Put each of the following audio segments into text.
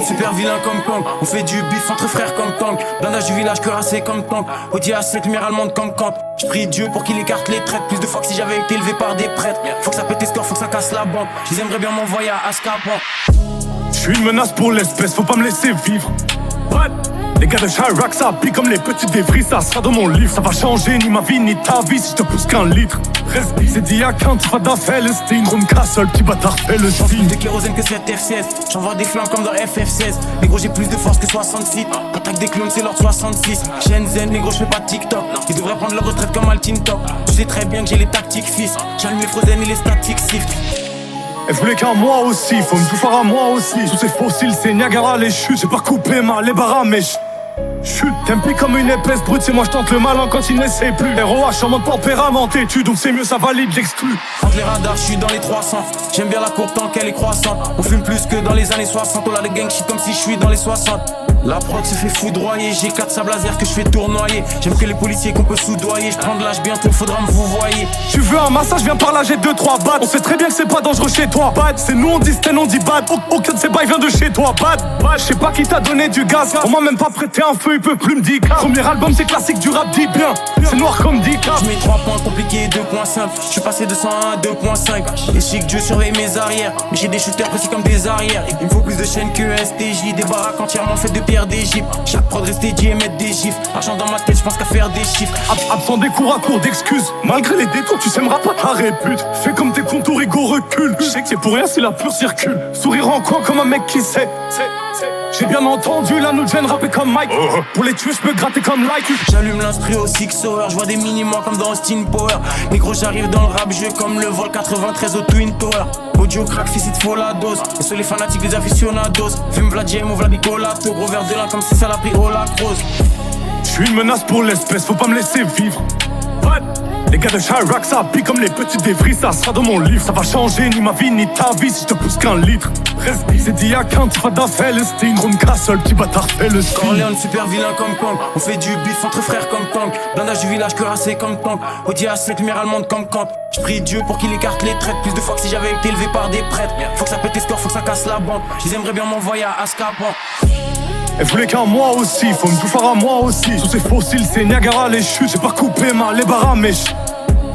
super vilain comme Kong. On fait du bif entre frères comme Tang. Blindage du village cuirassé comme Tank. Audi A7, lumière allemande comme Kant. J'prie Dieu pour qu'il écarte les traites. Plus de fois que si j'avais été élevé par des prêtres. Faut que ça pète les scores, faut que ça casse la banque. J'les aimerais bien m'envoyer à Azkaban. J'suis une menace pour l'espèce, faut pas me laisser vivre. Les gars de Chirac, ça pique comme les petits débris, ça sera dans mon livre. Ça va changer ni ma vie ni ta vie si je te pousse qu'un litre. C'est dit à quand tu vas dans Palestine. Room Castle, petit bâtard, fais le J'en signe. de kérosène que cette F16. J'envoie des flammes comme dans FF16. Négro j'ai plus de force que 66. Attaque des clones c'est l'ordre 66. Shenzhen négro je fais pas TikTok. Ils devraient prendre leur retraite comme Altin Top. Tu sais très bien que j'ai les tactiques fils. J'allume les Frozen et les statiques sifflent. Elle voulait qu'à moi aussi, faut me tout faire à moi aussi. Sous ces fossiles, c'est Niagara les chutes. J'ai pas coupé les barras mais chute, t'aimes plus comme une épaisse brute. C'est moi je tente le malin quand il n'essaie plus. ROH en mode tempéramenté, tu donc c'est mieux ça valide l'exclu. Entre les radars, je suis dans les 300. J'aime bien la courbe tant qu'elle est croissante. On fume plus que dans les années 60. On a les gangs shit comme si je suis dans les 60. La prod se fait foudroyer. J'ai 4 sables laser que je fais tournoyer. J'aime que les policiers qu'on peut soudoyer. Je prends de l'âge bientôt, faudra me vous voyez. Tu veux un massage, viens par là, j'ai 2-3 battes. On sait très bien que c'est pas dangereux chez toi. Bad, c'est nous on dit sten, on dit bad. Aucun de ces bails vient de chez toi. Bad, je sais pas qui t'a donné du gaz. On m'a même pas prêté un feu, il peut plus me dire. Premier album c'est classique du rap, dis bien. C'est noir comme dit. Je mets 3 points compliqués, 2 points simples. Je suis passé de 100 à 2.5. Et je sais que Dieu surveille mes arrières. Mais j'ai des shooters précis comme des arrières. Il me faut plus de chaînes que STJ. Des baraques entièrement faites de pierre d'Égypte. Chaque prod resté dit et mettre des gifs. Argent dans ma tête, je pense qu'à faire des chiffres. Absent des cours à court d'excuses. Malgré les détours, tu sèmeras pas ta répute. Fais comme tes contours égaux recul. Je sais que c'est pour rien si la pure circule. Sourire en coin comme un mec qui sait. J'ai bien entendu la nous gêne rapper comme Mike. Pour les tuer, je peux gratter comme like. J'allume l'instru au 6 hour. Je vois des mini-mois comme dans Austin Power. Négro, j'arrive dans le rap jeu comme le vol 93 au Twin Tower. Audio crack, fils, il te faut la dose. Et sur les fanatiques, les aficionados. Fume Vladimir, mon Vladicolato. Gros verre de lin comme si ça l'a pris au la Rose. J'suis une menace pour l'espèce, faut pas me laisser vivre. Les gars de Chirac, ça pique comme les petits débris, ça sera dans mon livre. Ça va changer ni ma vie ni ta vie si je te pousse qu'un litre. C'est dit à quand tu vas dans Palestine. Room Castle, petit bâtard, fais le signe. Corleone, super vilain comme Kong. On fait du bif entre frères comme Tank. Blindage du village cuirassé comme Tank. Audi A7, lumière allemande comme Kant. J'prie Dieu pour qu'il écarte les traites. Plus de fois que si j'avais été élevé par des prêtres. Faut que ça pète les scores, faut que ça casse la banque. J'les aimerais bien m'envoyer à Azkaban. Elle voulait qu'à moi aussi, faut me tout faire à moi aussi. Sous ces fossiles, c'est Niagara les chutes. J'ai pas coupé les barras mais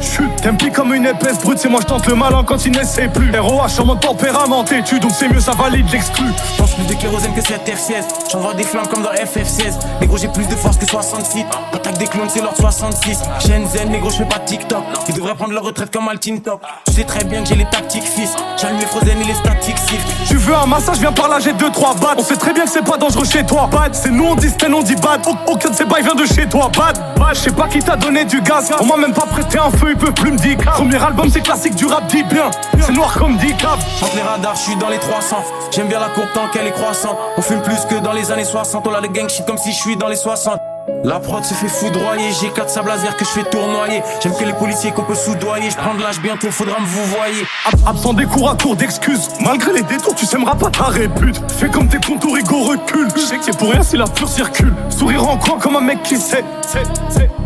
chute, t'aimes plus comme une épaisse brute. C'est moi je tente le malin quand il n'essaie plus. ROH en mode tempéramenté, tu donc c'est mieux ça valide l'exclu. J'pense plus de kérosène que cette F16. J'envoie des flammes comme dans FF16. Négro j'ai plus de force que 66. Attaque des clones c'est l'ordre 66. Shenzhen négro je fais pas TikTok. Ils devraient prendre leur retraite comme Altin Top. Tu sais très bien que j'ai les tactiques fils. J'allume les Frozen et les statiques sifflent. Tu veux un massage, viens par là, j'ai 2-3 battes. On sait très bien que c'est pas dangereux chez toi. Bad, c'est nous on dit sten, on dit bad. Aucun de ces bails vient de chez toi. Bad, je sais pas qui t'a donné du gaz. On m'a même pas prêté un feu, il peut plus me dire. Premier album c'est classique du rap, dis bien. C'est noir comme dit cave. Entre les radars, je suis dans les 300. J'aime bien la courbe tant qu'elle est croissante. On fume plus que dans les années 60. On a les gang shit comme si je suis dans les 60. La prod se fait foudroyer. J'ai 4 sables laser que je fais tournoyer. J'aime que les policiers qu'on peut soudoyer. Je prends de l'âge bientôt, faudra me vous voyez. Absent des cours à court d'excuses. Malgré les détours, tu sèmeras pas ta répute. Fais comme tes contours égaux recul. Je sais que c'est pour rien si la pure circule. Sourire en coin comme un mec qui sait.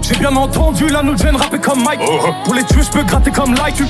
J'ai bien entendu la nous gêne rapper comme Mike. Pour les tuer, je peux gratter comme like.